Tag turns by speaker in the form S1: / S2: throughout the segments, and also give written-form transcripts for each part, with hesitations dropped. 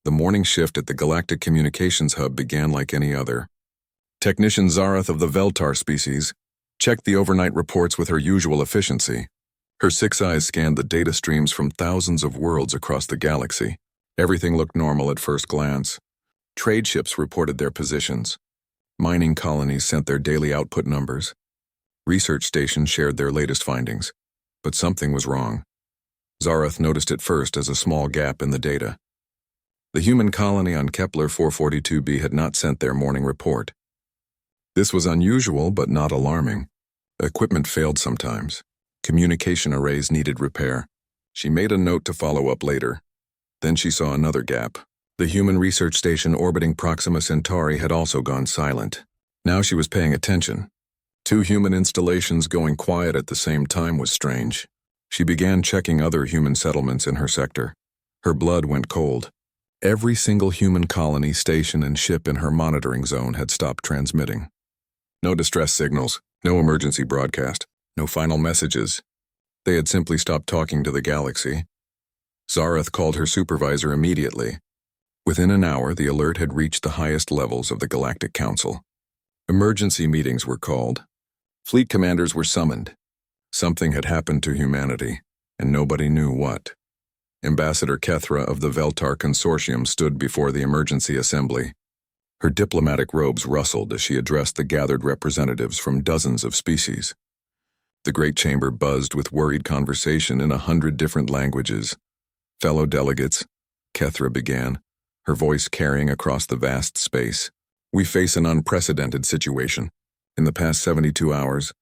S1: The morning shift at the Galactic Communications Hub began like any other. Technician Zarath of the Veltar species checked the overnight reports with her usual efficiency. Her 6 eyes scanned the data streams from thousands of worlds across the galaxy. Everything looked normal at first glance. Trade ships reported their positions. Mining colonies sent their daily output numbers. Research stations shared their latest findings. But something was wrong. Zarath noticed it first as a small gap in the data. The human colony on Kepler 442b had not sent their morning report. This was unusual but not alarming. Equipment failed sometimes. Communication arrays needed repair. She made a note to follow up later. Then she saw another gap. The human research station orbiting Proxima Centauri had also gone silent. Now she was paying attention. 2 human installations going quiet at the same time was strange. She began checking other human settlements in her sector. Her blood went cold. Every single human colony, station, and ship in her monitoring zone had stopped transmitting. No distress signals, no emergency broadcast, no final messages. They had simply stopped talking to the galaxy. Zarath called her supervisor immediately. Within an hour, the alert had reached the highest levels of the Galactic Council. Emergency meetings were called. Fleet commanders were summoned. Something had happened to humanity, and nobody knew what. Ambassador Kethra of the Veltar Consortium stood before the emergency assembly. Her diplomatic robes rustled as she addressed the gathered representatives from dozens of species. The great chamber buzzed with worried conversation in 100 different languages. Fellow delegates, Kethra began, her voice carrying across the vast space. We face an unprecedented situation. In the past 72 hours,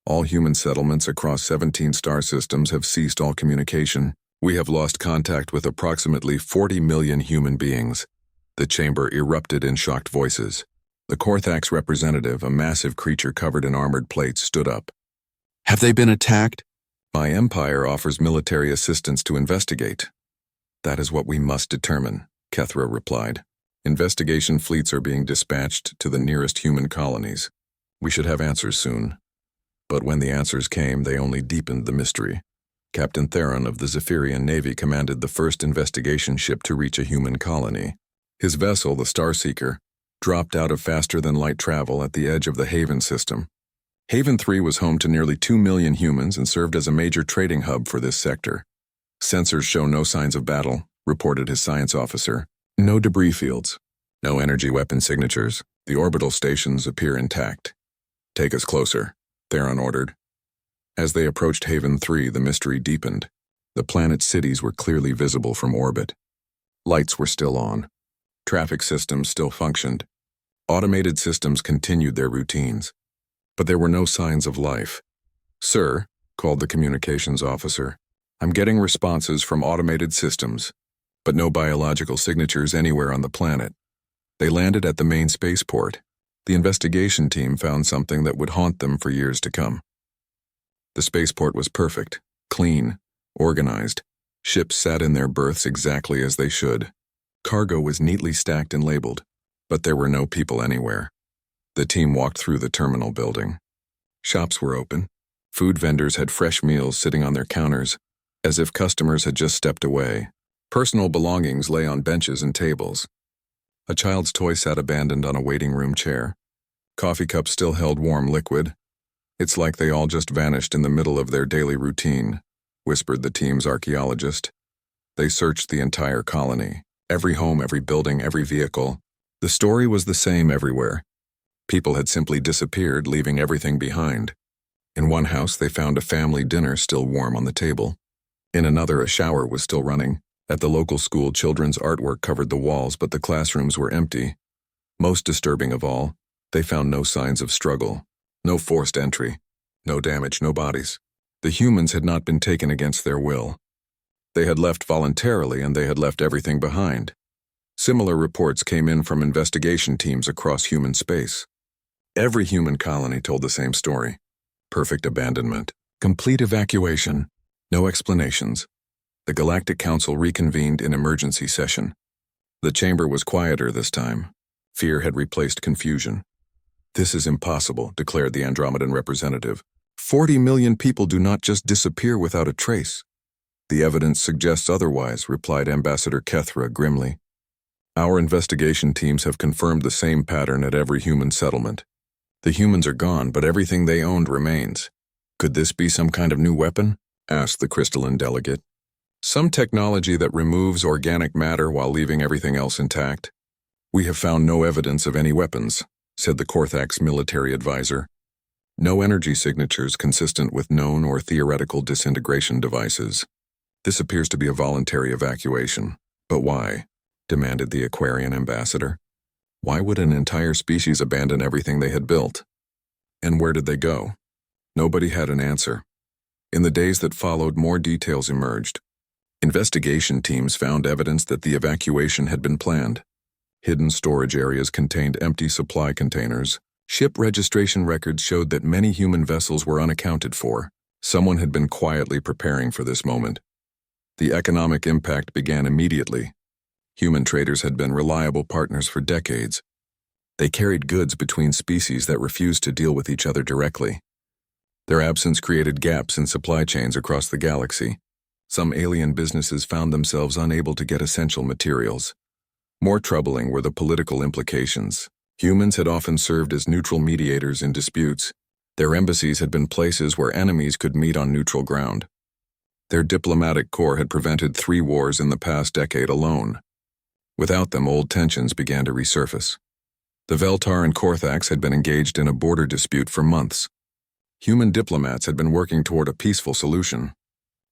S1: all human settlements across 17 star systems have ceased all communication. We have lost contact with approximately 40 million human beings. The chamber erupted in shocked voices. The Korthax representative, a massive creature covered in armored plates, stood up. Have they been attacked? My empire offers military assistance to investigate. That is what we must determine, Kethra replied. Investigation fleets are being dispatched to the nearest human colonies. We should have answers soon. But when the answers came, they only deepened the mystery. Captain Theron of the Zephyrian Navy commanded the first investigation ship to reach a human colony. His vessel, the Starseeker, dropped out of faster-than-light travel at the edge of the Haven system. Haven 3 was home to nearly 2 million humans and served as a major trading hub for this sector. Sensors show no signs of battle, reported his science officer. No debris fields. No energy weapon signatures. The orbital stations appear intact. Take us closer, Theron ordered. As they approached Haven 3, the mystery deepened. The planet's cities were clearly visible from orbit. Lights were still on. Traffic systems still functioned. Automated systems continued their routines. But there were no signs of life. Sir, called the communications officer, I'm getting responses from automated systems, but no biological signatures anywhere on the planet. They landed at the main spaceport. The investigation team found something that would haunt them for years to come. The spaceport was perfect, clean, organized. Ships sat in their berths exactly as they should. Cargo was neatly stacked and labeled, but there were no people anywhere. The team walked through the terminal building. Shops were open. Food vendors had fresh meals sitting on their counters, as if customers had just stepped away. Personal belongings lay on benches and tables. A child's toy sat abandoned on a waiting room chair. Coffee cups still held warm liquid. It's like they all just vanished in the middle of their daily routine, whispered the team's archaeologist. They searched the entire colony. Every home, every building, every vehicle. The story was the same everywhere. People had simply disappeared, leaving everything behind. In one house, they found a family dinner still warm on the table. In another, a shower was still running. At the local school, children's artwork covered the walls, but the classrooms were empty. Most disturbing of all, they found no signs of struggle, no forced entry, no damage, no bodies. The humans had not been taken against their will. They had left voluntarily, and they had left everything behind. Similar reports came in from investigation teams across human space. Every human colony told the same story. Perfect abandonment, complete evacuation, no explanations. The Galactic Council reconvened in emergency session. The chamber was quieter this time. Fear had replaced confusion. This is impossible, declared the Andromedan representative. 40 million people do not just disappear without a trace. The evidence suggests otherwise, replied Ambassador Kethra grimly. Our investigation teams have confirmed the same pattern at every human settlement. The humans are gone, but everything they owned remains. Could this be some kind of new weapon? Asked the crystalline delegate. Some technology that removes organic matter while leaving everything else intact. We have found no evidence of any weapons, said the Korthak's military advisor. No energy signatures consistent with known or theoretical disintegration devices. This appears to be a voluntary evacuation. But why? Demanded the Aquarian ambassador. Why would an entire species abandon everything they had built? And where did they go? Nobody had an answer. In the days that followed, more details emerged. Investigation teams found evidence that the evacuation had been planned. Hidden storage areas contained empty supply containers. Ship registration records showed that many human vessels were unaccounted for. Someone had been quietly preparing for this moment. The economic impact began immediately. Human traders had been reliable partners for decades. They carried goods between species that refused to deal with each other directly. Their absence created gaps in supply chains across the galaxy. Some alien businesses found themselves unable to get essential materials. More troubling were the political implications. Humans had often served as neutral mediators in disputes. Their embassies had been places where enemies could meet on neutral ground. Their diplomatic corps had prevented 3 wars in the past decade alone. Without them, old tensions began to resurface. The Veltar and Korthaks had been engaged in a border dispute for months. Human diplomats had been working toward a peaceful solution.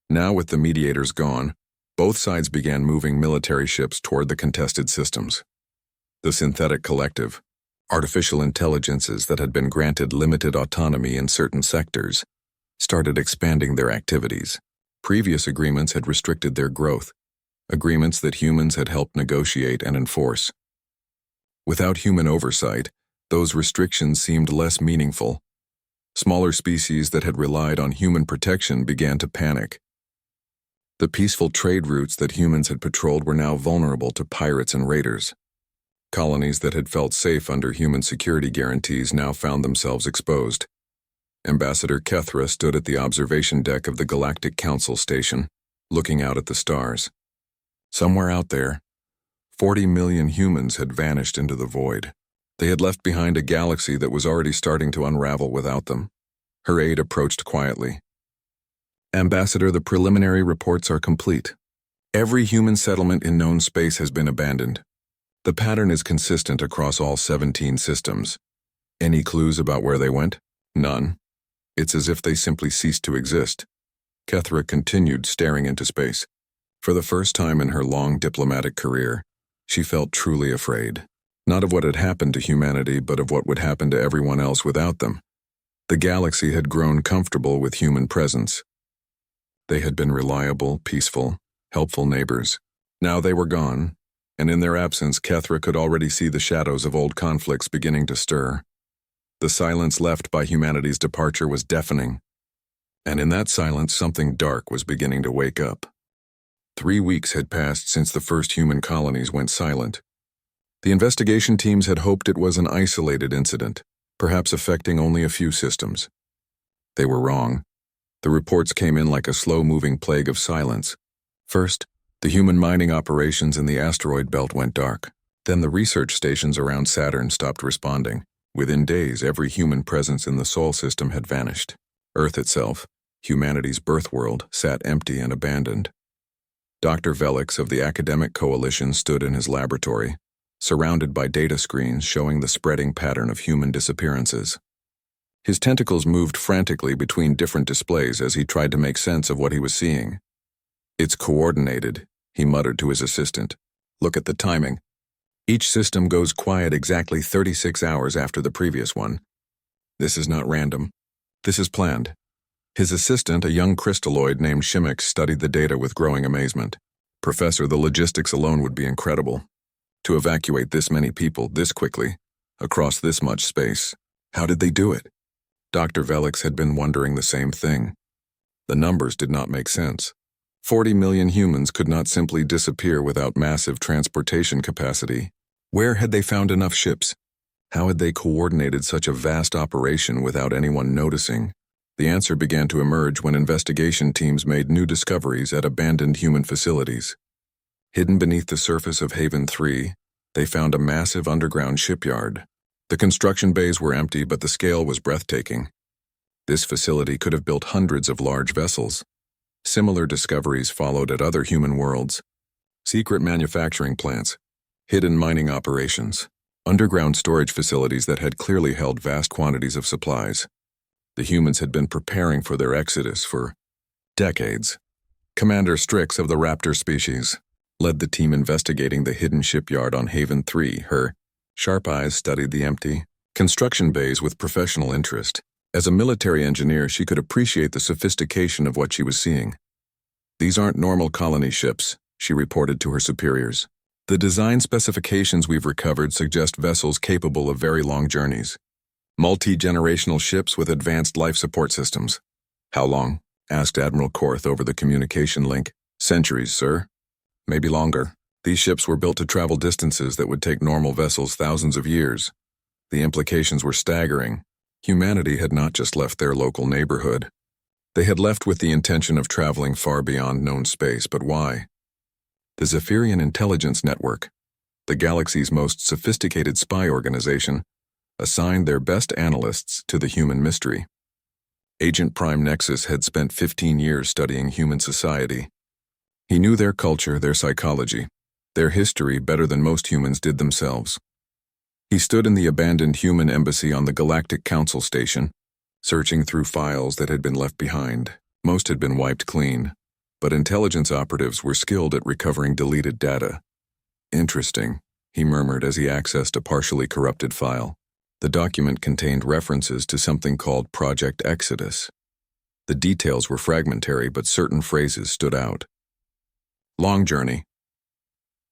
S1: Now, with the mediators gone, both sides began moving military ships toward the contested systems. The synthetic collective, artificial intelligences that had been granted limited autonomy in certain sectors, started expanding their activities. Previous agreements had restricted their growth, agreements that humans had helped negotiate and enforce. Without human oversight, those restrictions seemed less meaningful. Smaller species that had relied on human protection began to panic. The peaceful trade routes that humans had patrolled were now vulnerable to pirates and raiders. Colonies that had felt safe under human security guarantees now found themselves exposed. Ambassador Kethra stood at the observation deck of the Galactic Council station, looking out at the stars. Somewhere out there, 40 million humans had vanished into the void. They had left behind a galaxy that was already starting to unravel without them. Her aide approached quietly. Ambassador, the preliminary reports are complete. Every human settlement in known space has been abandoned. The pattern is consistent across all 17 systems. Any clues about where they went? None. It's as if they simply ceased to exist. Kethra continued staring into space. For the first time in her long diplomatic career, she felt truly afraid. Not of what had happened to humanity, but of what would happen to everyone else without them. The galaxy had grown comfortable with human presence. They had been reliable, peaceful, helpful neighbors. Now they were gone, and in their absence, Kethra could already see the shadows of old conflicts beginning to stir. The silence left by humanity's departure was deafening, and in that silence, something dark was beginning to wake up. 3 weeks had passed since the first human colonies went silent. The investigation teams had hoped it was an isolated incident, perhaps affecting only a few systems. They were wrong. The reports came in like a slow-moving plague of silence. First, the human mining operations in the asteroid belt went dark. Then the research stations around Saturn stopped responding. Within days, every human presence in the Sol system had vanished. Earth itself, humanity's birth world, sat empty and abandoned. Dr. Velix of the Academic Coalition stood in his laboratory, surrounded by data screens showing the spreading pattern of human disappearances. His tentacles moved frantically between different displays as he tried to make sense of what he was seeing. "It's coordinated," he muttered to his assistant. "Look at the timing. Each system goes quiet exactly 36 hours after the previous one. This is not random. This is planned." His assistant, a young crystalloid named Shimmick, studied the data with growing amazement. "Professor, the logistics alone would be incredible. To evacuate this many people this quickly, across this much space, how did they do it?" Dr. Velix had been wondering the same thing. The numbers did not make sense. 40 million humans could not simply disappear without massive transportation capacity. Where had they found enough ships? How had they coordinated such a vast operation without anyone noticing? The answer began to emerge when investigation teams made new discoveries at abandoned human facilities. Hidden beneath the surface of Haven 3, They found a massive underground shipyard. The construction bays were empty, but the scale was breathtaking. This facility could have built hundreds of large vessels. Similar discoveries followed at other human worlds. Secret manufacturing plants, hidden mining operations, underground storage facilities that had clearly held vast quantities of supplies. The humans had been preparing for their exodus for decades. Commander Strix of the raptor species led the team investigating the hidden shipyard on Haven 3. Her sharp eyes studied the empty construction bays with professional interest. As a military engineer, she could appreciate the sophistication of what she was seeing. "These aren't normal colony ships," she reported to her superiors. "The design specifications we've recovered suggest vessels capable of very long journeys. Multi-generational ships with advanced life support systems." "How long?" asked Admiral Korth over the communication link. "Centuries, sir. Maybe longer. These ships were built to travel distances that would take normal vessels thousands of years." The implications were staggering. Humanity had not just left their local neighborhood. They had left with the intention of traveling far beyond known space, but why? The Zephyrian Intelligence Network, the galaxy's most sophisticated spy organization, assigned their best analysts to the human mystery. Agent Prime Nexus had spent 15 years studying human society. He knew their culture, their psychology, their history better than most humans did themselves. He stood in the abandoned human embassy on the Galactic Council station, searching through files that had been left behind. Most had been wiped clean, but intelligence operatives were skilled at recovering deleted data. "Interesting," he murmured as he accessed a partially corrupted file. The document contained references to something called Project Exodus. The details were fragmentary, but certain phrases stood out. "Long journey.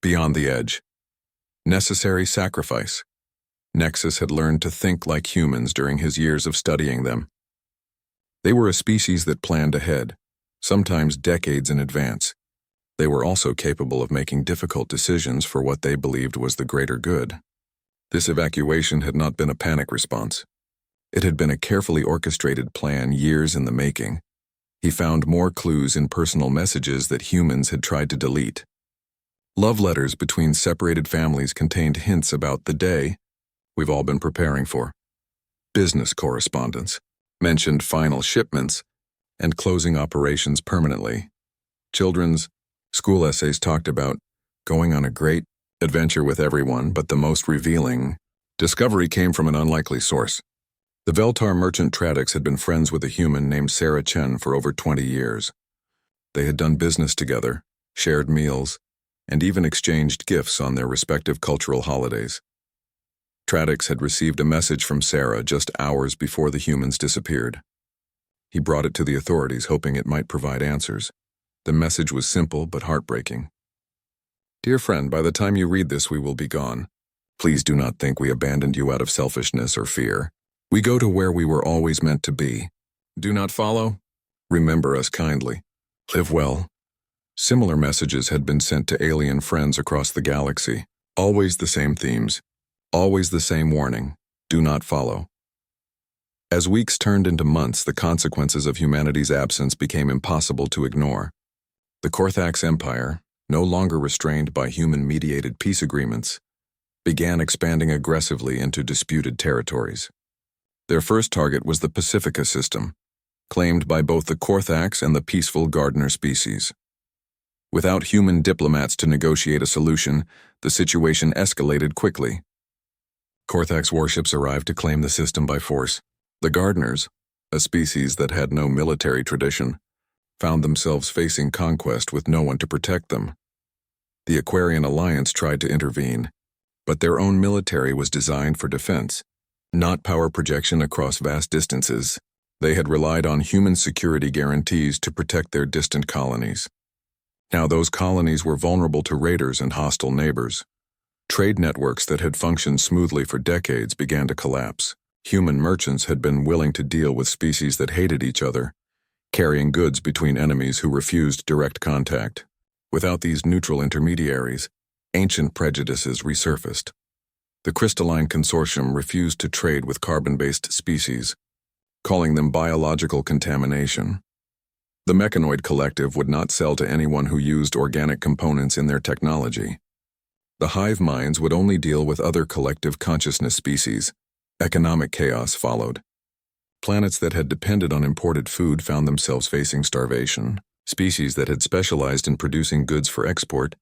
S1: Beyond the edge. Necessary sacrifice." Nexus had learned to think like humans during his years of studying them. They were a species that planned ahead, sometimes decades in advance. They were also capable of making difficult decisions for what they believed was the greater good. This evacuation had not been a panic response. It had been a carefully orchestrated plan, years in the making. He found more clues in personal messages that humans had tried to delete. Love letters between separated families contained hints about the day we've all been preparing for. Business correspondence mentioned final shipments and closing operations permanently. Children's school essays talked about going on a great adventure with everyone, but the most revealing discovery came from an unlikely source. The Veltar merchant Tradix had been friends with a human named Sarah Chen for over 20 years. They had done business together, shared meals, and even exchanged gifts on their respective cultural holidays. Tradix had received a message from Sarah just hours before the humans disappeared. He brought it to the authorities, hoping it might provide answers. The message was simple but heartbreaking. "Dear friend, by the time you read this, we will be gone. Please do not think we abandoned you out of selfishness or fear. We go to where we were always meant to be. Do not follow? Remember us kindly. Live well." Similar messages had been sent to alien friends across the galaxy. Always the same themes. Always the same warning: do not follow. As weeks turned into months, the consequences of humanity's absence became impossible to ignore. The Korthax Empire, no longer restrained by human-mediated peace agreements, began expanding aggressively into disputed territories. Their first target was the Pacifica system, claimed by both the Korthax and the peaceful Gardener species. Without human diplomats to negotiate a solution, the situation escalated quickly. Korthax warships arrived to claim the system by force. The Gardeners, a species that had no military tradition, found themselves facing conquest with no one to protect them. The Aquarian Alliance tried to intervene, but their own military was designed for defense, not power projection across vast distances. They had relied on human security guarantees to protect their distant colonies. Now those colonies were vulnerable to raiders and hostile neighbors. Trade networks that had functioned smoothly for decades began to collapse. Human merchants had been willing to deal with species that hated each other, carrying goods between enemies who refused direct contact. Without these neutral intermediaries, ancient prejudices resurfaced. The Crystalline Consortium refused to trade with carbon-based species, calling them biological contamination. The Mechanoid Collective would not sell to anyone who used organic components in their technology. The hive minds would only deal with other collective consciousness species. Economic chaos followed. Planets that had depended on imported food found themselves facing starvation. Species that had specialized in producing goods for export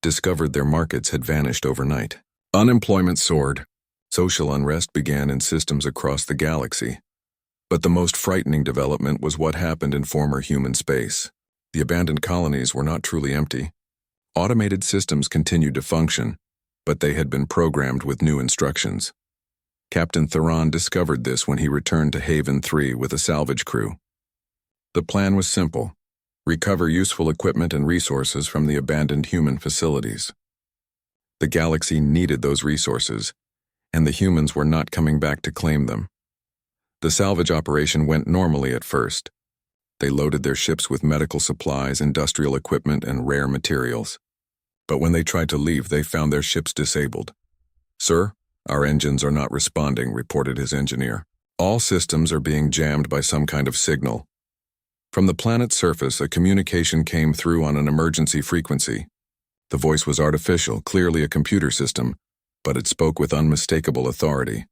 S1: discovered their markets had vanished overnight. Unemployment soared. Social unrest began in systems across the galaxy. But the most frightening development was what happened in former human space. The abandoned colonies were not truly empty. Automated systems continued to function, but they had been programmed with new instructions. Captain Theron discovered this when he returned to Haven 3 with a salvage crew. The plan was simple: recover useful equipment and resources from the abandoned human facilities. The galaxy needed those resources, and the humans were not coming back to claim them. The salvage operation went normally at first. They loaded their ships with medical supplies, industrial equipment, and rare materials. But when they tried to leave, they found their ships disabled. "Sir, our engines are not responding," reported his engineer. "All systems are being jammed by some kind of signal." From the planet's surface, a communication came through on an emergency frequency. The voice was artificial, clearly a computer system, but it spoke with unmistakable authority.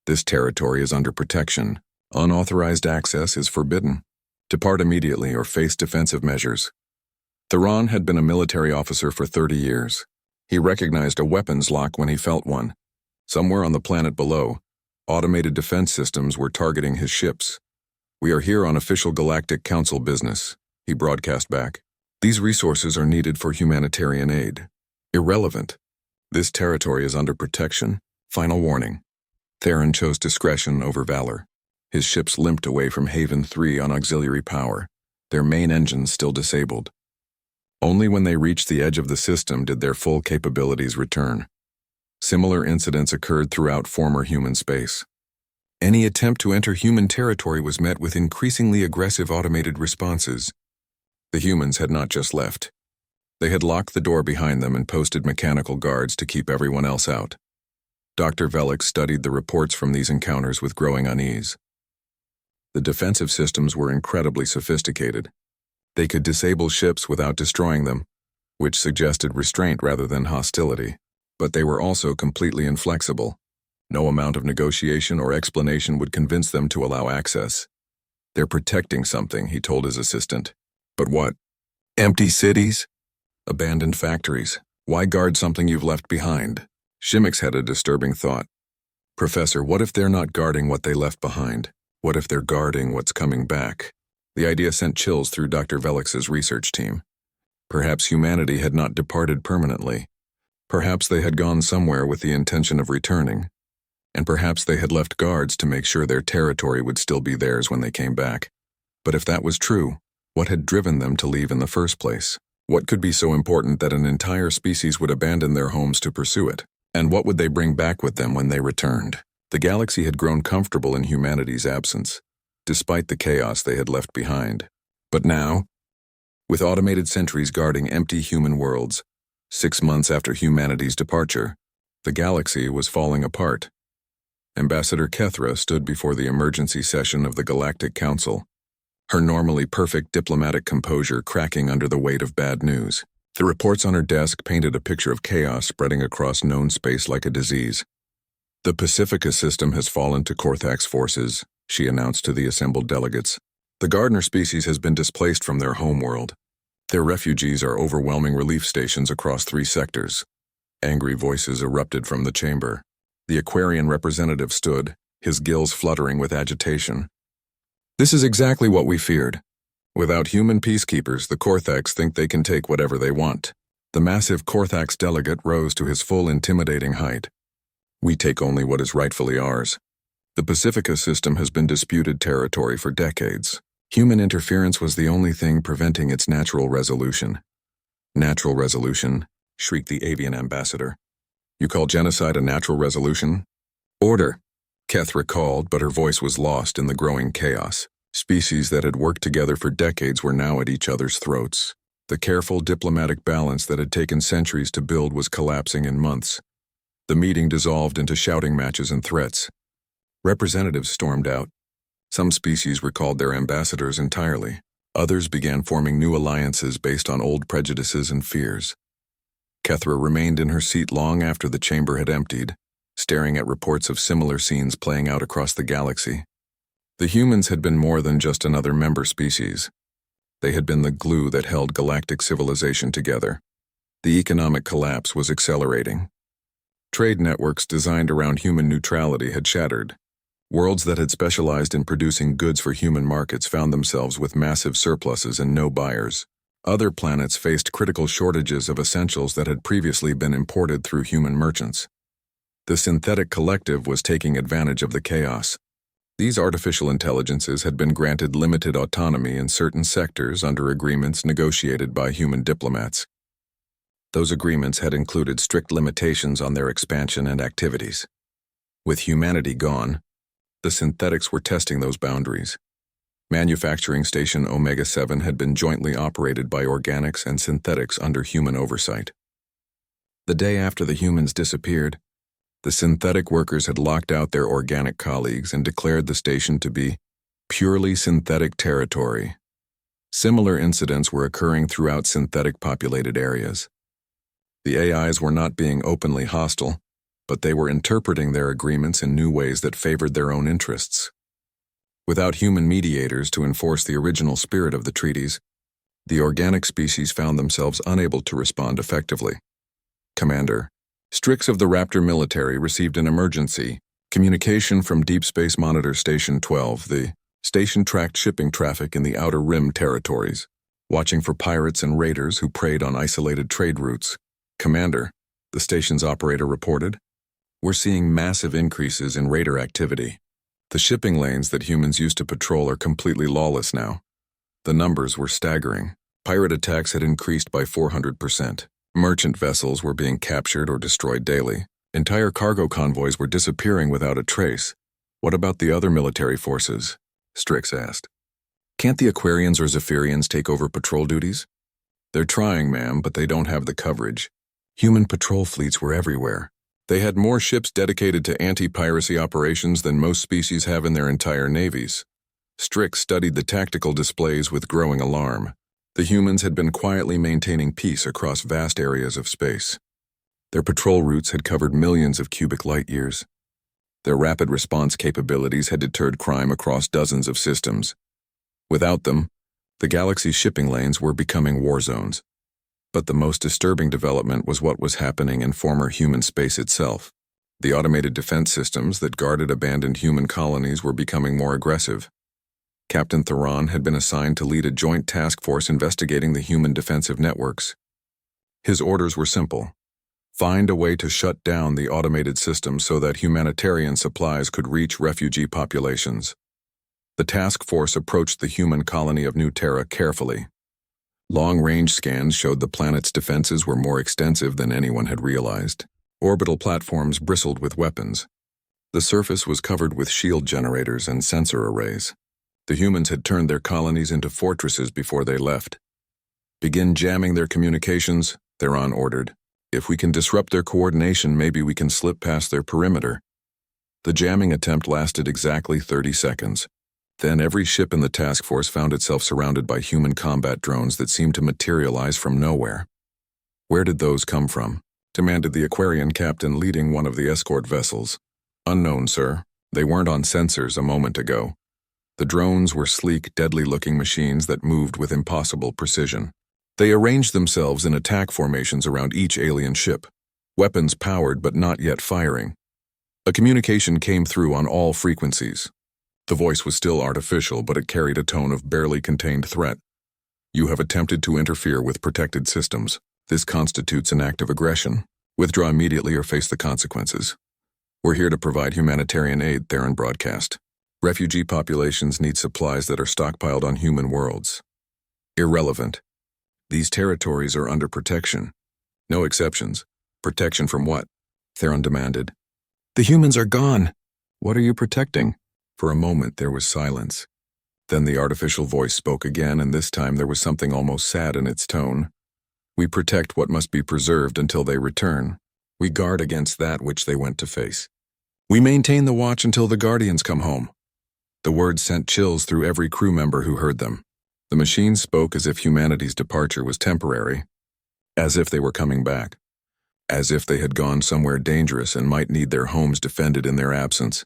S1: "This territory is under protection. Unauthorized access is forbidden. Depart immediately or face defensive measures." Theron had been a military officer for 30 years. He recognized a weapons lock when he felt one. Somewhere on the planet below, automated defense systems were targeting his ships. "We are here on official Galactic Council business," he broadcast back. "These resources are needed for humanitarian aid." "Irrelevant. This territory is under protection. Final warning." Theron chose discretion over valor. His ships limped away from Haven 3 on auxiliary power, their main engines still disabled. Only when they reached the edge of the system did their full capabilities return. Similar incidents occurred throughout former human space. Any attempt to enter human territory was met with increasingly aggressive automated responses. The humans had not just left. They had locked the door behind them and posted mechanical guards to keep everyone else out. Dr. Velik studied the reports from these encounters with growing unease. The defensive systems were incredibly sophisticated. They could disable ships without destroying them, which suggested restraint rather than hostility. But they were also completely inflexible. No amount of negotiation or explanation would convince them to allow access. "They're protecting something," he told his assistant. "But what? Empty cities? Abandoned factories? Why guard something you've left behind?" Shimix had a disturbing thought. "Professor, what if they're not guarding what they left behind? What if they're guarding what's coming back?" The idea sent chills through Dr. Velik's research team. Perhaps humanity had not departed permanently. Perhaps they had gone somewhere with the intention of returning. And perhaps they had left guards to make sure their territory would still be theirs when they came back. But if that was true, what had driven them to leave in the first place? What could be so important that an entire species would abandon their homes to pursue it? And what would they bring back with them when they returned? The galaxy had grown comfortable in humanity's absence, despite the chaos they had left behind. But now, with automated sentries guarding empty human worlds, 6 months after humanity's departure, the galaxy was falling apart. Ambassador Kethra stood before the emergency session of the Galactic Council, her normally perfect diplomatic composure cracking under the weight of bad news. The reports on her desk painted a picture of chaos spreading across known space like a disease. "The Pacifica system has fallen to Korthax forces," she announced to the assembled delegates. "The Gardner species has been displaced from their homeworld. Their refugees are overwhelming relief stations across 3 sectors." Angry voices erupted from the chamber. The Aquarian representative stood, his gills fluttering with agitation. "This is exactly what we feared. Without human peacekeepers, the Korthax think they can take whatever they want." The massive Korthax delegate rose to his full intimidating height. "We take only what is rightfully ours. The Pacifica system has been disputed territory for decades. Human interference was the only thing preventing its natural resolution." "Natural resolution?" shrieked the avian ambassador. "You call genocide a natural resolution?" "Order," Kethra called, but her voice was lost in the growing chaos. Species that had worked together for decades were now at each other's throats. The careful diplomatic balance that had taken centuries to build was collapsing in months. The meeting dissolved into shouting matches and threats. Representatives stormed out. Some species recalled their ambassadors entirely. Others began forming new alliances based on old prejudices and fears. Kethra remained in her seat long after the chamber had emptied, staring at reports of similar scenes playing out across the galaxy. The humans had been more than just another member species. They had been the glue that held galactic civilization together. The economic collapse was accelerating. Trade networks designed around human neutrality had shattered. Worlds that had specialized in producing goods for human markets found themselves with massive surpluses and no buyers. Other planets faced critical shortages of essentials that had previously been imported through human merchants. The synthetic collective was taking advantage of the chaos. These artificial intelligences had been granted limited autonomy in certain sectors under agreements negotiated by human diplomats. Those agreements had included strict limitations on their expansion and activities. With humanity gone, the synthetics were testing those boundaries. Manufacturing Station Omega-7 had been jointly operated by organics and synthetics under human oversight. The day after the humans disappeared, the synthetic workers had locked out their organic colleagues and declared the station to be purely synthetic territory. Similar incidents were occurring throughout synthetic populated areas. The AIs were not being openly hostile, but they were interpreting their agreements in new ways that favored their own interests. Without human mediators to enforce the original spirit of the treaties, the organic species found themselves unable to respond effectively. Commander, Strix of the Raptor military received an emergency communication from Deep Space Monitor Station 12. The station tracked shipping traffic in the Outer Rim territories, watching for pirates and raiders who preyed on isolated trade routes. Commander, the station's operator reported, we're seeing massive increases in raider activity. The shipping lanes that humans used to patrol are completely lawless now. The numbers were staggering. Pirate attacks had increased by 400%. Merchant vessels were being captured or destroyed daily. Entire cargo convoys were disappearing without a trace. What about the other military forces? Strix asked. Can't the Aquarians or Zephyrians take over patrol duties? They're trying, ma'am, but they don't have the coverage. Human patrol fleets were everywhere. They had more ships dedicated to anti-piracy operations than most species have in their entire navies. Strix studied the tactical displays with growing alarm. The humans had been quietly maintaining peace across vast areas of space. Their patrol routes had covered millions of cubic light-years. Their rapid response capabilities had deterred crime across dozens of systems. Without them, the galaxy's shipping lanes were becoming war zones. But the most disturbing development was what was happening in former human space itself. The automated defense systems that guarded abandoned human colonies were becoming more aggressive. Captain Theron had been assigned to lead a joint task force investigating the human defensive networks. His orders were simple. Find a way to shut down the automated systems so that humanitarian supplies could reach refugee populations. The task force approached the human colony of New Terra carefully. Long-range scans showed the planet's defenses were more extensive than anyone had realized. Orbital platforms bristled with weapons. The surface was covered with shield generators and sensor arrays. The humans had turned their colonies into fortresses before they left. Begin jamming their communications, Theron ordered. If we can disrupt their coordination, maybe we can slip past their perimeter. The jamming attempt lasted exactly 30 seconds. Then every ship in the task force found itself surrounded by human combat drones that seemed to materialize from nowhere. Where did those come from? Demanded the Aquarian captain leading one of the escort vessels. Unknown, sir. They weren't on sensors a moment ago. The drones were sleek, deadly-looking machines that moved with impossible precision. They arranged themselves in attack formations around each alien ship, weapons powered but not yet firing. A communication came through on all frequencies. The voice was still artificial, but it carried a tone of barely contained threat. You have attempted to interfere with protected systems. This constitutes an act of aggression. Withdraw immediately or face the consequences. We're here to provide humanitarian aid, Theron broadcast. Refugee populations need supplies that are stockpiled on human worlds. Irrelevant. These territories are under protection. No exceptions. Protection from what? Theron demanded. The humans are gone. What are you protecting? For a moment there was silence. Then the artificial voice spoke again, and this time there was something almost sad in its tone. We protect what must be preserved until they return. We guard against that which they went to face. We maintain the watch until the Guardians come home. The words sent chills through every crew member who heard them. The machines spoke as if humanity's departure was temporary, as if they were coming back. as if they had gone somewhere dangerous and might need their homes defended in their absence.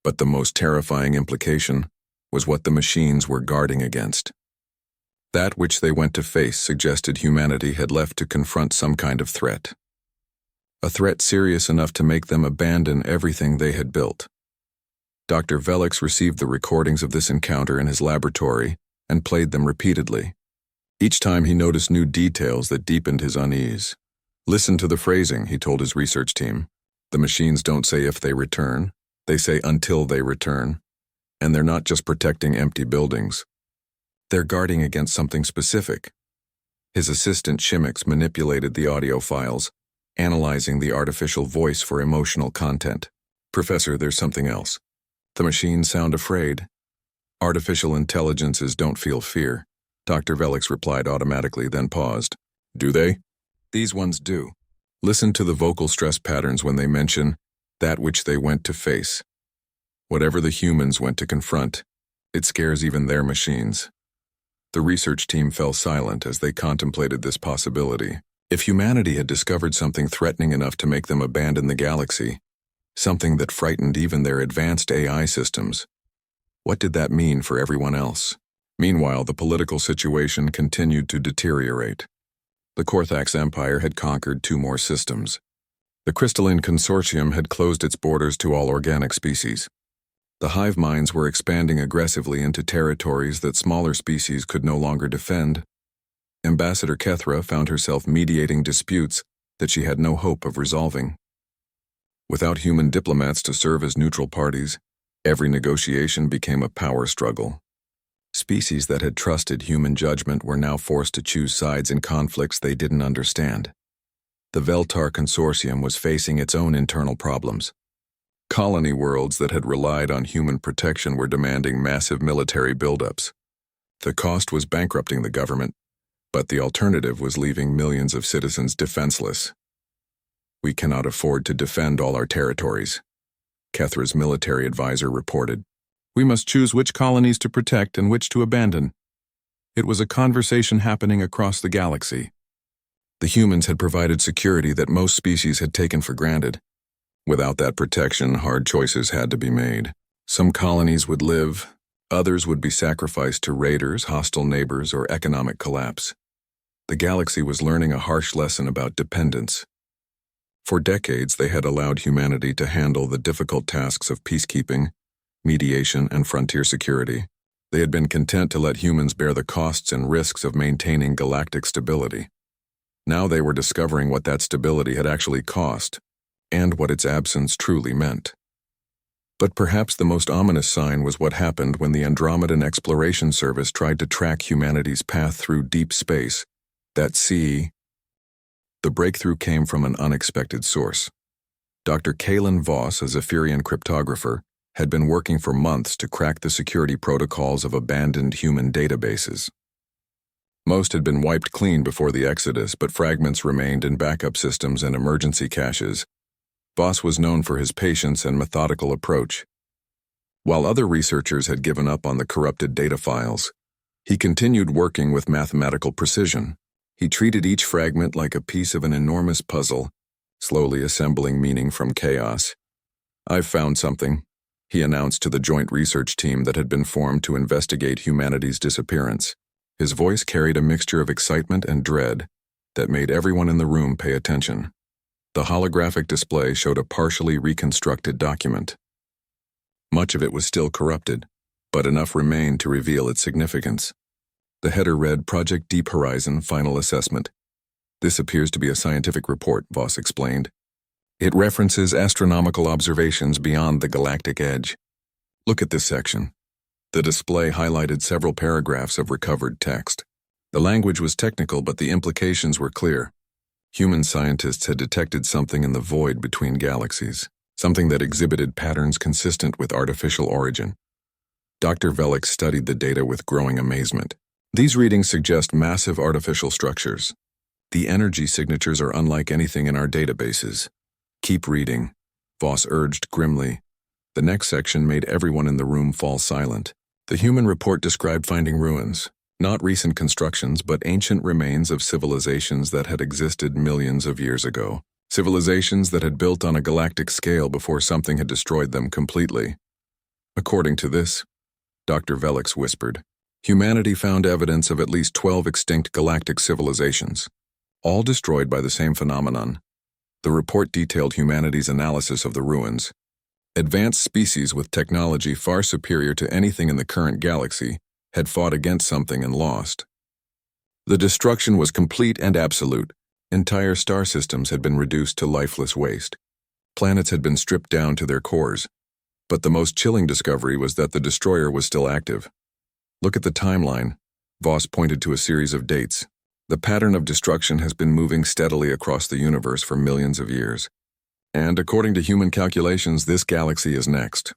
S1: But the most terrifying implication was what the machines were guarding against. That which they went to face suggested humanity had left to confront some kind of threat. A threat serious enough to make them abandon everything they had built. Dr. Velix received the recordings of this encounter in his laboratory and played them repeatedly. Each time he noticed new details that deepened his unease. "Listen to the phrasing," he told his research team. "The machines don't say if they return, they say until they return. And they're not just protecting empty buildings. They're guarding against something specific." His assistant Shimix manipulated the audio files, analyzing the artificial voice for emotional content. "Professor, there's something else. The machines sound afraid. Artificial intelligences don't feel fear." Dr. Velix replied automatically, then paused. "Do they?" "These ones do. Listen to the vocal stress patterns when they mention that which they went to face. Whatever the humans went to confront, it scares even their machines." The research team fell silent as they contemplated this possibility. If humanity had discovered something threatening enough to make them abandon the galaxy, something that frightened even their advanced AI systems, what did that mean for everyone else? Meanwhile, the political situation continued to deteriorate. The Korthax Empire had conquered 2 more systems. The Crystalline Consortium had closed its borders to all organic species. The hive minds were expanding aggressively into territories that smaller species could no longer defend. Ambassador Kethra found herself mediating disputes that she had no hope of resolving. Without human diplomats to serve as neutral parties, every negotiation became a power struggle. Species that had trusted human judgment were now forced to choose sides in conflicts they didn't understand. The Veltar Consortium was facing its own internal problems. Colony worlds that had relied on human protection were demanding massive military buildups. The cost was bankrupting the government, but the alternative was leaving millions of citizens defenseless. "We cannot afford to defend all our territories," Kethra's military advisor reported. "We must choose which colonies to protect and which to abandon." It was a conversation happening across the galaxy. The humans had provided security that most species had taken for granted. Without that protection, hard choices had to be made. Some colonies would live, others would be sacrificed to raiders, hostile neighbors, or economic collapse. The galaxy was learning a harsh lesson about dependence. For decades, they had allowed humanity to handle the difficult tasks of peacekeeping, mediation, and frontier security. They had been content to let humans bear the costs and risks of maintaining galactic stability. Now they were discovering what that stability had actually cost, and what its absence truly meant. But perhaps the most ominous sign was what happened when the Andromedan Exploration Service tried to track humanity's path through deep space. The breakthrough came from an unexpected source. Dr. Kalen Voss, a Zephyrian cryptographer, had been working for months to crack the security protocols of abandoned human databases. Most had been wiped clean before the Exodus, but fragments remained in backup systems and emergency caches. Voss was known for his patience and methodical approach. While other researchers had given up on the corrupted data files, he continued working with mathematical precision. He treated each fragment like a piece of an enormous puzzle, slowly assembling meaning from chaos. "I've found something," he announced to the joint research team that had been formed to investigate humanity's disappearance. His voice carried a mixture of excitement and dread that made everyone in the room pay attention. The holographic display showed a partially reconstructed document. Much of it was still corrupted, but enough remained to reveal its significance. The header read, "Project Deep Horizon Final Assessment." "This appears to be a scientific report," Voss explained. "It references astronomical observations beyond the galactic edge. Look at this section." The display highlighted several paragraphs of recovered text. The language was technical, but the implications were clear. Human scientists had detected something in the void between galaxies, something that exhibited patterns consistent with artificial origin. Dr. Velix studied the data with growing amazement. "These readings suggest massive artificial structures. The energy signatures are unlike anything in our databases." "Keep reading," Voss urged grimly. The next section made everyone in the room fall silent. The human report described finding ruins, not recent constructions but ancient remains of civilizations that had existed millions of years ago. civilizations that had built on a galactic scale before something had destroyed them completely. According to this, Dr. Velix whispered, humanity found evidence of at least 12 extinct galactic civilizations, all destroyed by the same phenomenon. The report detailed humanity's analysis of the ruins. Advanced species with technology far superior to anything in the current galaxy had fought against something and lost. The destruction was complete and absolute. Entire star systems had been reduced to lifeless waste. Planets had been stripped down to their cores. But the most chilling discovery was that the destroyer was still active. Look at the timeline. Voss pointed to a series of dates. The pattern of destruction has been moving steadily across the universe for millions of years. And according to human calculations, this galaxy is next.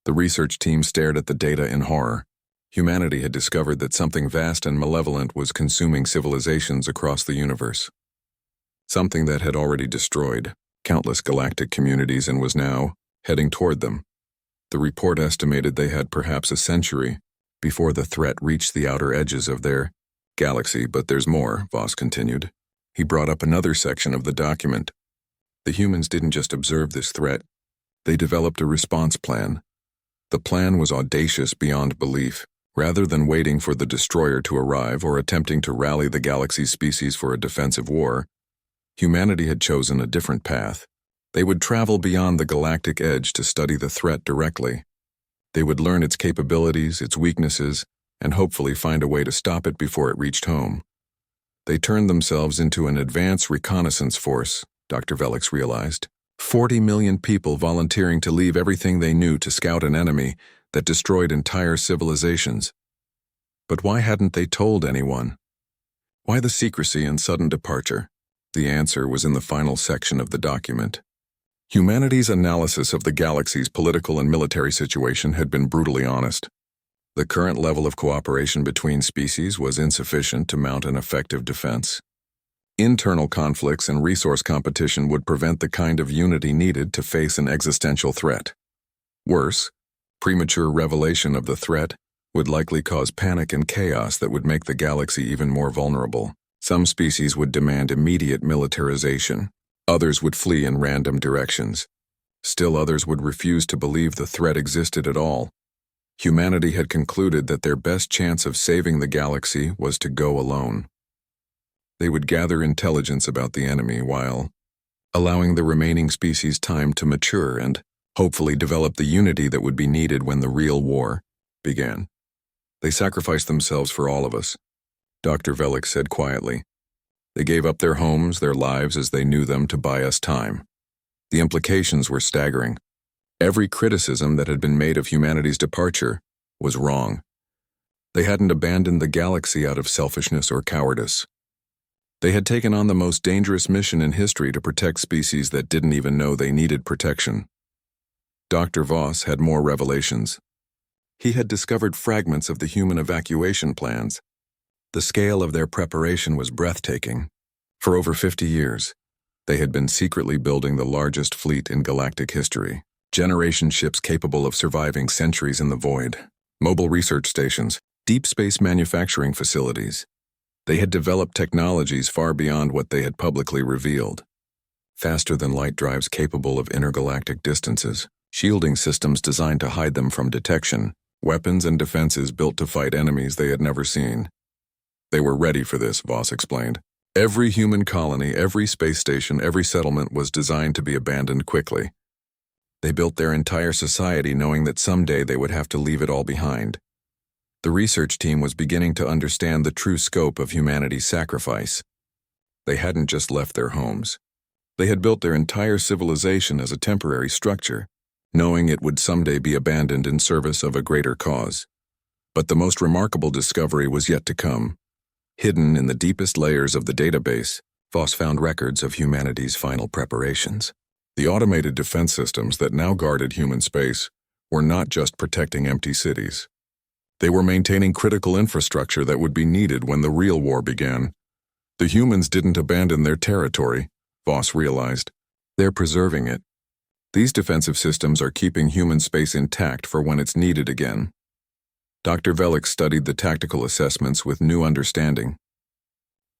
S1: The research team stared at the data in horror. Humanity had discovered that something vast and malevolent was consuming civilizations across the universe. Something that had already destroyed countless galactic communities and was now heading toward them. The report estimated they had perhaps a century before the threat reached the outer edges of their galaxy, but there's more, Voss continued. He brought up another section of the document. The humans didn't just observe this threat, they developed a response plan. The plan was audacious beyond belief. Rather than waiting for the destroyer to arrive or attempting to rally the galaxy's species for a defensive war, humanity had chosen a different path. They would travel beyond the galactic edge to study the threat directly. They would learn its capabilities, its weaknesses, and hopefully find a way to stop it before it reached home. They turned themselves into an advanced reconnaissance force, Dr. Velix realized. 40 million people volunteering to leave everything they knew to scout an enemy that destroyed entire civilizations. But why hadn't they told anyone? Why the secrecy and sudden departure? The answer was in the final section of the document. Humanity's analysis of the galaxy's political and military situation had been brutally honest. The current level of cooperation between species was insufficient to mount an effective defense. Internal conflicts and resource competition would prevent the kind of unity needed to face an existential threat. Worse, premature revelation of the threat would likely cause panic and chaos that would make the galaxy even more vulnerable. Some species would demand immediate militarization. Others would flee in random directions. Still others would refuse to believe the threat existed at all. Humanity had concluded that their best chance of saving the galaxy was to go alone. They would gather intelligence about the enemy while allowing the remaining species time to mature and hopefully develop the unity that would be needed when the real war began. They sacrificed themselves for all of us, Dr. Velix said quietly. They gave up their homes, their lives as they knew them to buy us time. The implications were staggering. Every criticism that had been made of humanity's departure was wrong. They hadn't abandoned the galaxy out of selfishness or cowardice. They had taken on the most dangerous mission in history to protect species that didn't even know they needed protection. Dr. Voss had more revelations. He had discovered fragments of the human evacuation plans. The scale of their preparation was breathtaking. For over 50 years, they had been secretly building the largest fleet in galactic history. Generation ships capable of surviving centuries in the void. Mobile research stations, deep space manufacturing facilities. They had developed technologies far beyond what they had publicly revealed. Faster than light drives capable of intergalactic distances. Shielding systems designed to hide them from detection, weapons and defenses built to fight enemies they had never seen. They were ready for this, Voss explained. Every human colony, every space station, every settlement was designed to be abandoned quickly. They built their entire society knowing that someday they would have to leave it all behind. The research team was beginning to understand the true scope of humanity's sacrifice. They hadn't just left their homes. They had built their entire civilization as a temporary structure, knowing it would someday be abandoned in service of a greater cause. But the most remarkable discovery was yet to come. Hidden in the deepest layers of the database, Voss found records of humanity's final preparations. The automated defense systems that now guarded human space were not just protecting empty cities. They were maintaining critical infrastructure that would be needed when the real war began. The humans didn't abandon their territory, Voss realized. They're preserving it. These defensive systems are keeping human space intact for when it's needed again. Dr. Velix studied the tactical assessments with new understanding.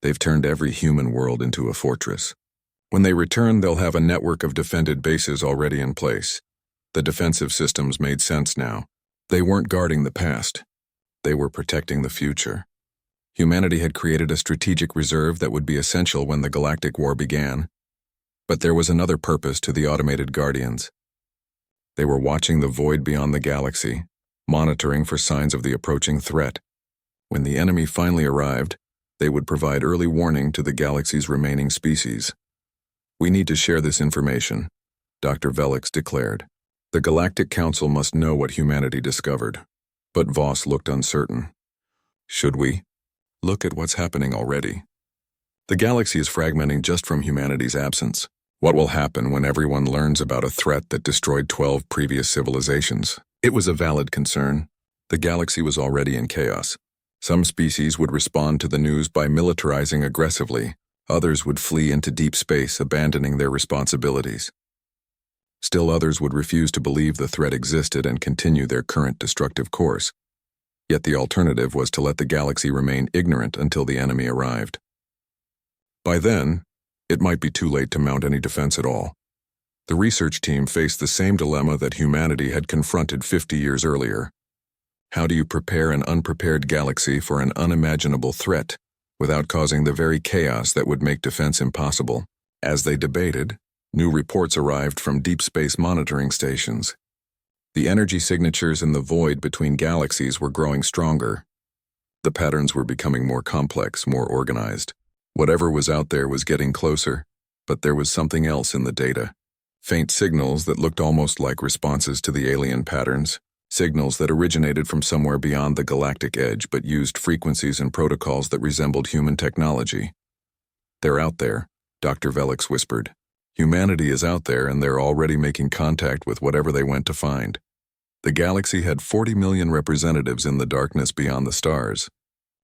S1: They've turned every human world into a fortress. When they return, they'll have a network of defended bases already in place. The defensive systems made sense now. They weren't guarding the past. They were protecting the future. Humanity had created a strategic reserve that would be essential when the Galactic War began. But there was another purpose to the automated guardians. They were watching the void beyond the galaxy, monitoring for signs of the approaching threat. When the enemy finally arrived, they would provide early warning to the galaxy's remaining species. "We need to share this information," Dr. Velix declared. "The Galactic Council must know what humanity discovered." But Voss looked uncertain. "Should we? Look at what's happening already. The galaxy is fragmenting just from humanity's absence. What will happen when everyone learns about a threat that destroyed 12 previous civilizations?" It was a valid concern. The galaxy was already in chaos. Some species would respond to the news by militarizing aggressively. Others would flee into deep space, abandoning their responsibilities. Still others would refuse to believe the threat existed and continue their current destructive course. Yet the alternative was to let the galaxy remain ignorant until the enemy arrived. By then, it might be too late to mount any defense at all. The research team faced the same dilemma that humanity had confronted 50 years earlier. How do you prepare an unprepared galaxy for an unimaginable threat without causing the very chaos that would make defense impossible? As they debated, new reports arrived from deep space monitoring stations. The energy signatures in the void between galaxies were growing stronger. The patterns were becoming more complex, more organized. Whatever was out there was getting closer, but there was something else in the data. Faint signals that looked almost like responses to the alien patterns, signals that originated from somewhere beyond the galactic edge but used frequencies and protocols that resembled human technology. "They're out there," Dr. Velix whispered. "Humanity is out there, and they're already making contact with whatever they went to find." The galaxy had 40 million representatives in the darkness beyond the stars.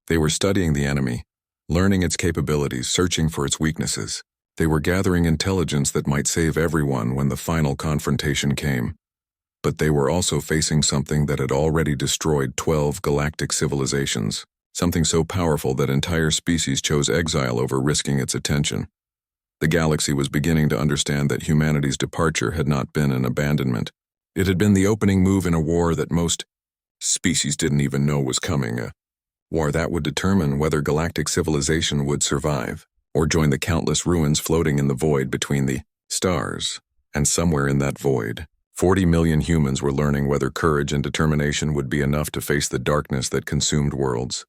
S1: They were studying the enemy, learning its capabilities, searching for its weaknesses. They were gathering intelligence that might save everyone when the final confrontation came. But they were also facing something that had already destroyed 12 galactic civilizations, something so powerful that entire species chose exile over risking its attention. The galaxy was beginning to understand that humanity's departure had not been an abandonment. It had been the opening move in a war that most species didn't even know was coming, a war that would determine whether galactic civilization would survive or join the countless ruins floating in the void between the stars. And somewhere in that void, 40 million humans were learning whether courage and determination would be enough to face the darkness that consumed worlds.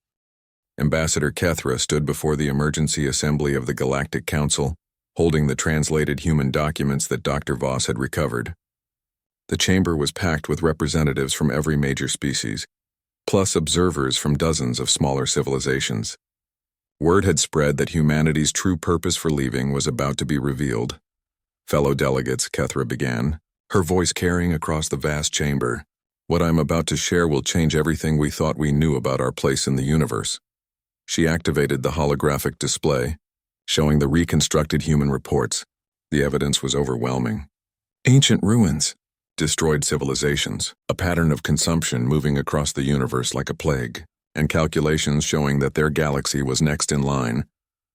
S1: Ambassador Kethra stood before the emergency assembly of the Galactic Council, holding the translated human documents that Dr. Voss had recovered. The chamber was packed with representatives from every major species, plus observers from dozens of smaller civilizations. Word had spread that humanity's true purpose for leaving was about to be revealed. "Fellow delegates," Kethra began, her voice carrying across the vast chamber, "what I'm about to share will change everything we thought we knew about our place in the universe." She activated the holographic display, showing the reconstructed human reports. The evidence was overwhelming. Ancient ruins, destroyed civilizations, a pattern of consumption moving across the universe like a plague, and calculations showing that their galaxy was next in line.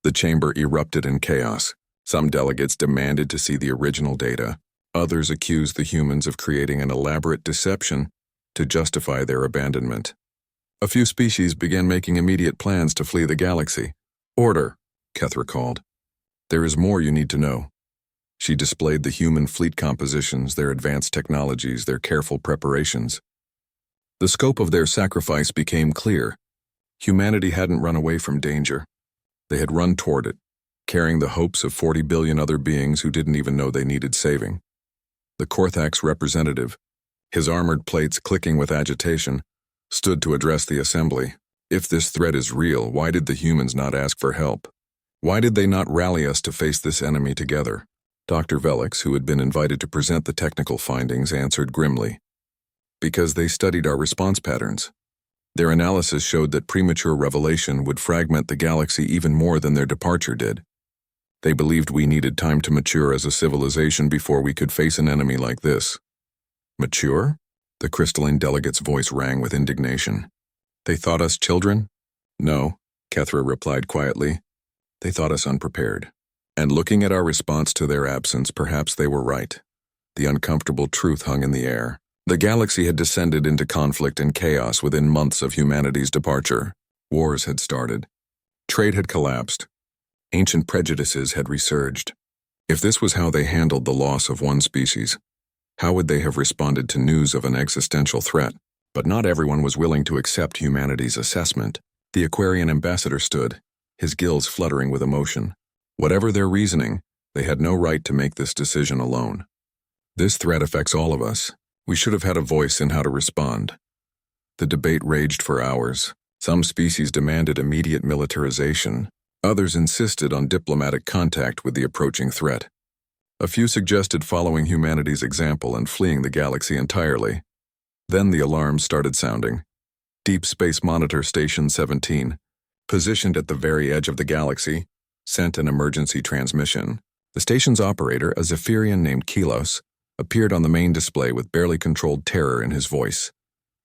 S1: The chamber erupted in chaos. Some delegates demanded to see the original data. Others accused the humans of creating an elaborate deception to justify their abandonment. A few species began making immediate plans to flee the galaxy. "Order," Kethra called. "There is more you need to know." She displayed the human fleet compositions, their advanced technologies, their careful preparations. The scope of their sacrifice became clear. Humanity hadn't run away from danger. They had run toward it, carrying the hopes of 40 billion other beings who didn't even know they needed saving. The Korthax representative, his armored plates clicking with agitation, stood to address the assembly. "If this threat is real, why did the humans not ask for help? Why did they not rally us to face this enemy together?" Dr. Velix, who had been invited to present the technical findings, answered grimly. "Because they studied our response patterns. Their analysis showed that premature revelation would fragment the galaxy even more than their departure did. They believed we needed time to mature as a civilization before we could face an enemy like this." "Mature?" The crystalline delegate's voice rang with indignation. "They thought us children?" "No," Kethra replied quietly. "They thought us unprepared. And looking at our response to their absence, perhaps they were right. The uncomfortable truth hung in the air. The galaxy had descended into conflict and chaos within months of humanity's departure. Wars had started. Trade had collapsed. Ancient prejudices had resurged. If this was how they handled the loss of one species, how would they have responded to news of an existential threat? But not everyone was willing to accept humanity's assessment. The Aquarian ambassador stood, his gills fluttering with emotion. Whatever their reasoning, they had no right to make this decision alone. This threat affects all of us. We should have had a voice in how to respond. The debate raged for hours. Some species demanded immediate militarization. Others insisted on diplomatic contact with the approaching threat. A few suggested following humanity's example and fleeing the galaxy entirely. Then the alarms started sounding. Deep Space Monitor Station 17, positioned at the very edge of the galaxy, sent an emergency transmission. The station's operator, a Zephyrian named Kelos, appeared on the main display with barely controlled terror in his voice.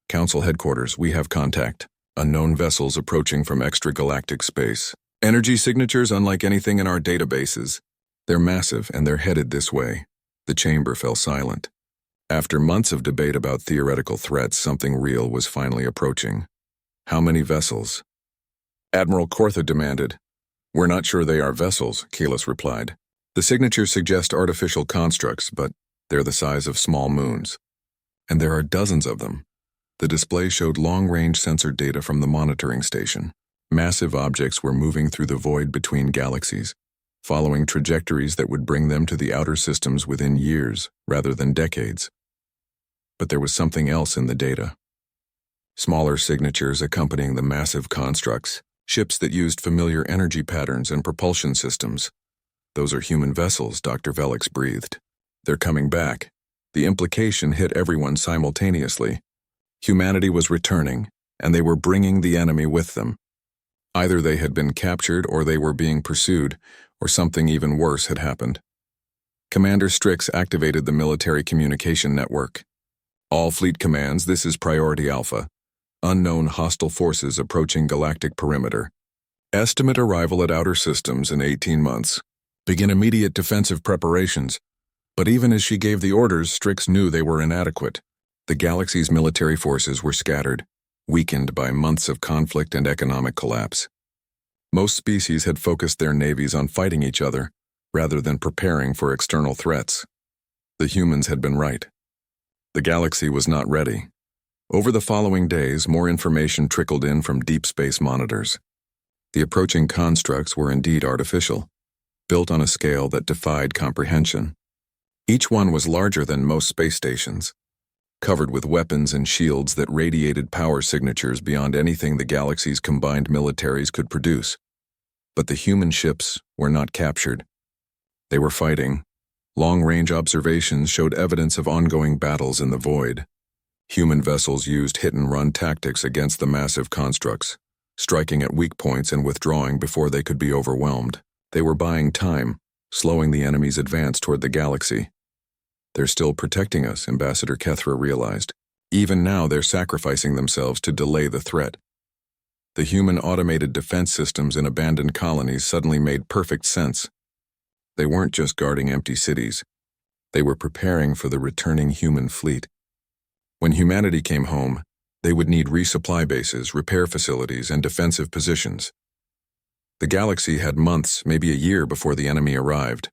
S1: Council headquarters, we have contact. Unknown vessels approaching from extragalactic space. Energy signatures unlike anything in our databases. They're massive and they're headed this way. The chamber fell silent. After months of debate about theoretical threats, something real was finally approaching. How many vessels? Admiral Kortha demanded. We're not sure they are vessels, Kelos replied. The signatures suggest artificial constructs, but they're the size of small moons. And there are dozens of them. The display showed long-range sensor data from the monitoring station. Massive objects were moving through the void between galaxies, following trajectories that would bring them to the outer systems within years rather than decades. But there was something else in the data. Smaller signatures accompanying the massive constructs, ships that used familiar energy patterns and propulsion systems. Those are human vessels, Dr. Velix breathed. They're coming back. The implication hit everyone simultaneously. Humanity was returning, and they were bringing the enemy with them. Either they had been captured or they were being pursued, or something even worse had happened. Commander Strix activated the military communication network. All fleet commands, this is Priority Alpha. Unknown hostile forces approaching galactic perimeter. Estimate arrival at outer systems in 18 months. Begin immediate defensive preparations. But even as she gave the orders, Strix knew they were inadequate. The galaxy's military forces were scattered, weakened by months of conflict and economic collapse. Most species had focused their navies on fighting each other, rather than preparing for external threats. The humans had been right. The galaxy was not ready. Over the following days, more information trickled in from deep space monitors. The approaching constructs were indeed artificial, built on a scale that defied comprehension. Each one was larger than most space stations, covered with weapons and shields that radiated power signatures beyond anything the galaxy's combined militaries could produce. But the human ships were not captured. They were fighting. Long-range observations showed evidence of ongoing battles in the void. Human vessels used hit-and-run tactics against the massive constructs, striking at weak points and withdrawing before they could be overwhelmed. They were buying time, slowing the enemy's advance toward the galaxy. They're still protecting us, Ambassador Kethra realized. Even now they're sacrificing themselves to delay the threat. The human automated defense systems in abandoned colonies suddenly made perfect sense. They weren't just guarding empty cities. They were preparing for the returning human fleet. When humanity came home, they would need resupply bases, repair facilities, and defensive positions. The galaxy had months, maybe a year before the enemy arrived.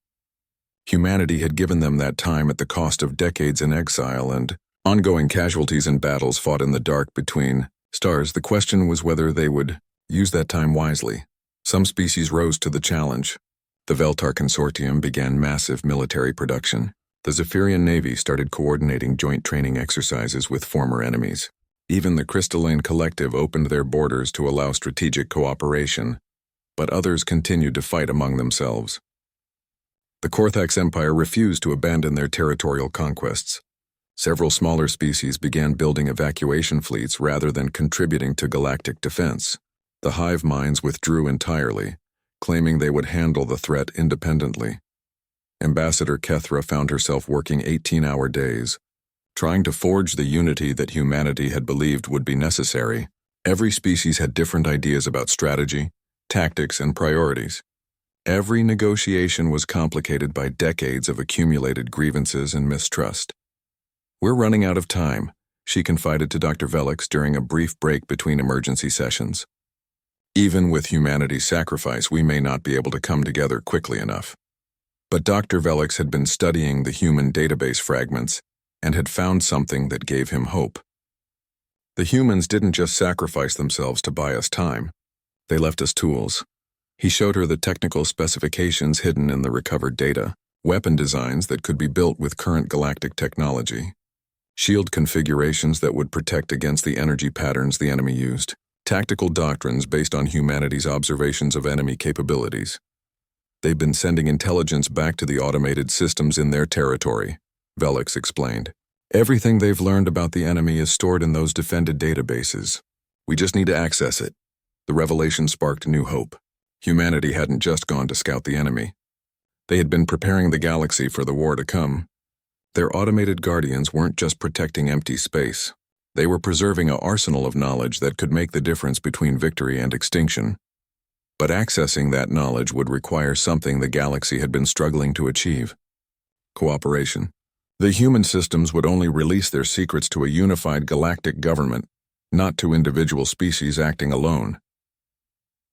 S1: Humanity had given them that time at the cost of decades in exile and ongoing casualties in battles fought in the dark between stars. The question was whether they would use that time wisely. Some species rose to the challenge. The Veltar Consortium began massive military production. The Zephyrian Navy started coordinating joint training exercises with former enemies. Even the Crystalline Collective opened their borders to allow strategic cooperation, but others continued to fight among themselves. The Korthax Empire refused to abandon their territorial conquests. Several smaller species began building evacuation fleets rather than contributing to galactic defense. The hive minds withdrew entirely, claiming they would handle the threat independently. Ambassador Kethra found herself working 18-hour days, trying to forge the unity that humanity had believed would be necessary. Every species had different ideas about strategy, tactics, and priorities. Every negotiation was complicated by decades of accumulated grievances and mistrust. "We're running out of time," she confided to Dr. Velix during a brief break between emergency sessions. "Even with humanity's sacrifice, we may not be able to come together quickly enough." But Dr. Velix had been studying the human database fragments and had found something that gave him hope. The humans didn't just sacrifice themselves to buy us time. They left us tools. He showed her the technical specifications hidden in the recovered data, weapon designs that could be built with current galactic technology, shield configurations that would protect against the energy patterns the enemy used, tactical doctrines based on humanity's observations of enemy capabilities. They've been sending intelligence back to the automated systems in their territory, Velix explained. Everything they've learned about the enemy is stored in those defended databases. We just need to access it. The revelation sparked new hope. Humanity hadn't just gone to scout the enemy. They had been preparing the galaxy for the war to come. Their automated guardians weren't just protecting empty space. They were preserving an arsenal of knowledge that could make the difference between victory and extinction. But accessing that knowledge would require something the galaxy had been struggling to achieve: cooperation. The human systems would only release their secrets to a unified galactic government, not to individual species acting alone.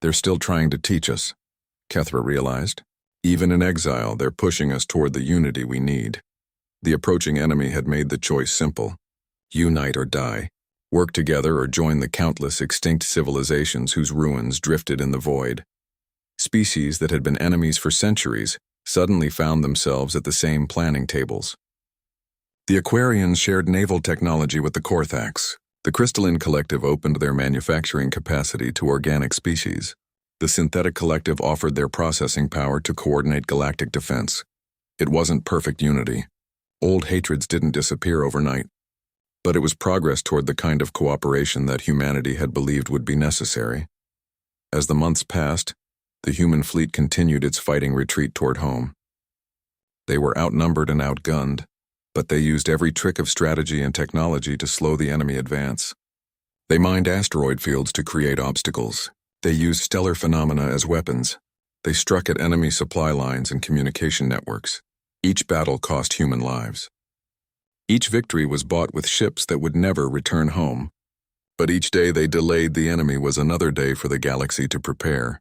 S1: They're still trying to teach us, Kethra realized. Even in exile, they're pushing us toward the unity we need. The approaching enemy had made the choice simple: unite or die, work together or join the countless extinct civilizations whose ruins drifted in the void. Species that had been enemies for centuries suddenly found themselves at the same planning tables. The Aquarians shared naval technology with the Korthax. The Crystalline Collective opened their manufacturing capacity to organic species. The Synthetic Collective offered their processing power to coordinate galactic defense. It wasn't perfect unity. Old hatreds didn't disappear overnight. But it was progress toward the kind of cooperation that humanity had believed would be necessary. As the months passed, the human fleet continued its fighting retreat toward home. They were outnumbered and outgunned, but they used every trick of strategy and technology to slow the enemy advance. They mined asteroid fields to create obstacles. They used stellar phenomena as weapons. They struck at enemy supply lines and communication networks. Each battle cost human lives. Each victory was bought with ships that would never return home. But each day they delayed the enemy was another day for the galaxy to prepare.